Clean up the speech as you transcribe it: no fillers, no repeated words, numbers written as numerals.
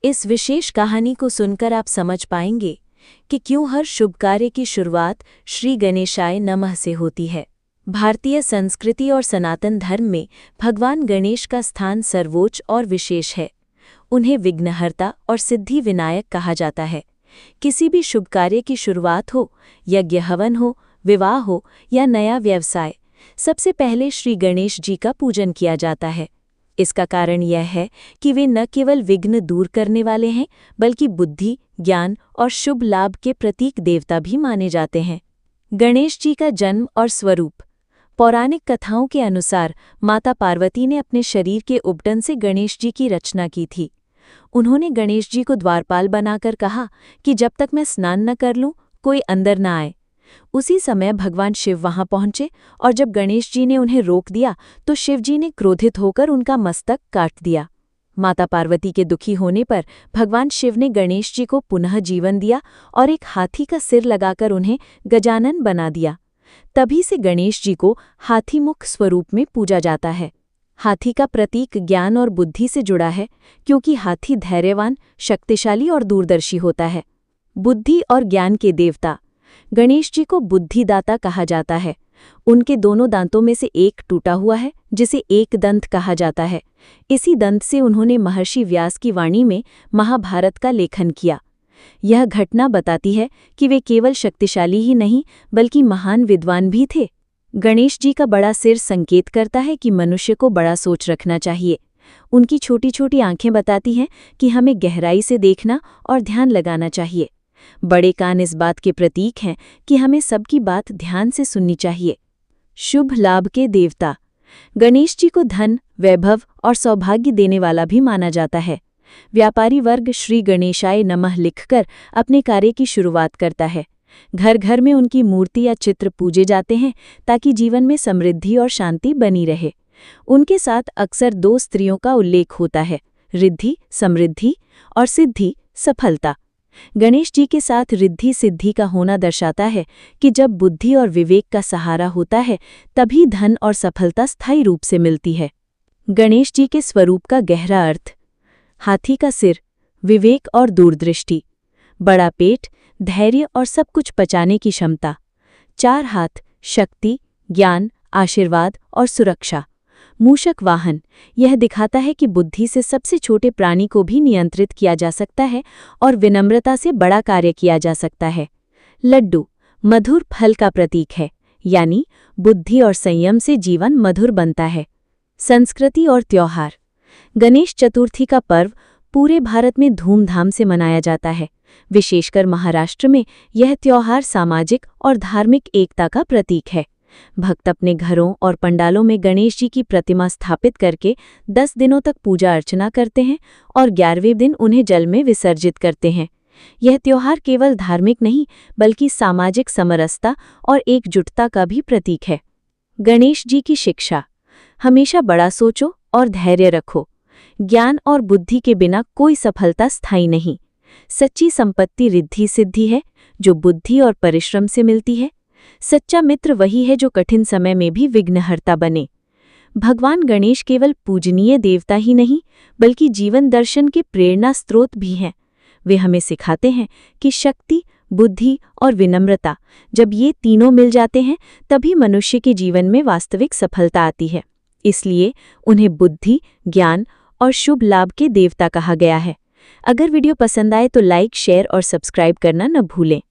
इस विशेष कहानी को सुनकर आप समझ पाएंगे कि क्यों हर शुभ कार्य की शुरुआत श्री गणेशाय नमः से होती है। भारतीय संस्कृति और सनातन धर्म में भगवान गणेश का स्थान सर्वोच्च और विशेष है। उन्हें विघ्नहर्ता और सिद्धि विनायक कहा जाता है। किसी भी शुभ कार्य की शुरुआत हो, यज्ञ हवन हो, विवाह हो या नया व्यवसाय, सबसे पहले श्री गणेश जी का पूजन किया जाता है। इसका कारण यह है कि वे न केवल विघ्न दूर करने वाले हैं, बल्कि बुद्धि, ज्ञान और शुभ लाभ के प्रतीक देवता भी माने जाते हैं। गणेश जी का जन्म और स्वरूप। पौराणिक कथाओं के अनुसार माता पार्वती ने अपने शरीर के उपटन से गणेश जी की रचना की थी। उन्होंने गणेश जी को द्वारपाल बनाकर कहा कि जब तक मैं स्नान न कर लूं, कोई अंदर न आए। उसी समय भगवान शिव वहां पहुंचे और जब गणेश जी ने उन्हें रोक दिया तो शिव जी ने क्रोधित होकर उनका मस्तक काट दिया। माता पार्वती के दुखी होने पर भगवान शिव ने गणेश जी को पुनः जीवन दिया और एक हाथी का सिर लगाकर उन्हें गजानन बना दिया। तभी से गणेश जी को हाथीमुख स्वरूप में पूजा जाता है। हाथी का प्रतीक ज्ञान और बुद्धि से जुड़ा है, क्योंकि हाथी धैर्यवान, शक्तिशाली और दूरदर्शी होता है। बुद्धि और ज्ञान के देवता। गणेश जी को बुद्धिदाता कहा जाता है। उनके दोनों दांतों में से एक टूटा हुआ है, जिसे एक दंत कहा जाता है। इसी दंत से उन्होंने महर्षि व्यास की वाणी में महाभारत का लेखन किया। यह घटना बताती है कि वे केवल शक्तिशाली ही नहीं, बल्कि महान विद्वान भी थे। गणेश जी का बड़ा सिर संकेत करता है कि मनुष्य को बड़ा सोच रखना चाहिए। उनकी छोटी छोटी आंखें बताती हैं कि हमें गहराई से देखना और ध्यान लगाना चाहिए। बड़े कान इस बात के प्रतीक हैं कि हमें सबकी बात ध्यान से सुननी चाहिए। शुभ लाभ के देवता। गणेश जी को धन, वैभव और सौभाग्य देने वाला भी माना जाता है। व्यापारी वर्ग श्री गणेशाय नमः लिखकर अपने कार्य की शुरुआत करता है। घर घर में उनकी मूर्ति या चित्र पूजे जाते हैं ताकि जीवन में समृद्धि और शांति बनी रहे। उनके साथ अक्सर दो स्त्रियों का उल्लेख होता है, रिद्धि समृद्धि और सिद्धि सफलता। गणेश जी के साथ रिद्धि सिद्धि का होना दर्शाता है कि जब बुद्धि और विवेक का सहारा होता है, तभी धन और सफलता स्थायी रूप से मिलती है। गणेश जी के स्वरूप का गहरा अर्थ। हाथी का सिर, विवेक और दूरदृष्टि। बड़ा पेट, धैर्य और सब कुछ पचाने की क्षमता। 4 हाथ, शक्ति, ज्ञान, आशीर्वाद और सुरक्षा। मूषक वाहन, यह दिखाता है कि बुद्धि से सबसे छोटे प्राणी को भी नियंत्रित किया जा सकता है और विनम्रता से बड़ा कार्य किया जा सकता है। लड्डू, मधुर फल का प्रतीक है, यानी बुद्धि और संयम से जीवन मधुर बनता है। संस्कृति और त्योहार। गणेश चतुर्थी का पर्व पूरे भारत में धूमधाम से मनाया जाता है। विशेषकर महाराष्ट्र में यह त्योहार सामाजिक और धार्मिक एकता का प्रतीक है। भक्त अपने घरों और पंडालों में गणेश जी की प्रतिमा स्थापित करके 10 दिनों तक पूजा अर्चना करते हैं और 11वें दिन उन्हें जल में विसर्जित करते हैं। यह त्योहार केवल धार्मिक नहीं, बल्कि सामाजिक समरसता और एकजुटता का भी प्रतीक है। गणेश जी की शिक्षा। हमेशा बड़ा सोचो और धैर्य रखो। ज्ञान और बुद्धि के बिना कोई सफलता स्थायी नहीं। सच्ची संपत्ति रिद्धि सिद्धि है, जो बुद्धि और परिश्रम से मिलती है। सच्चा मित्र वही है जो कठिन समय में भी विघ्नहर्ता बने। भगवान गणेश केवल पूजनीय देवता ही नहीं, बल्कि जीवन दर्शन के प्रेरणा स्रोत भी हैं। वे हमें सिखाते हैं कि शक्ति, बुद्धि और विनम्रता, जब ये तीनों मिल जाते हैं, तभी मनुष्य के जीवन में वास्तविक सफलता आती है। इसलिए उन्हें बुद्धि, ज्ञान और शुभ लाभ के देवता कहा गया है। अगर वीडियो पसंद आए तो लाइक, शेयर और सब्सक्राइब करना न भूलें।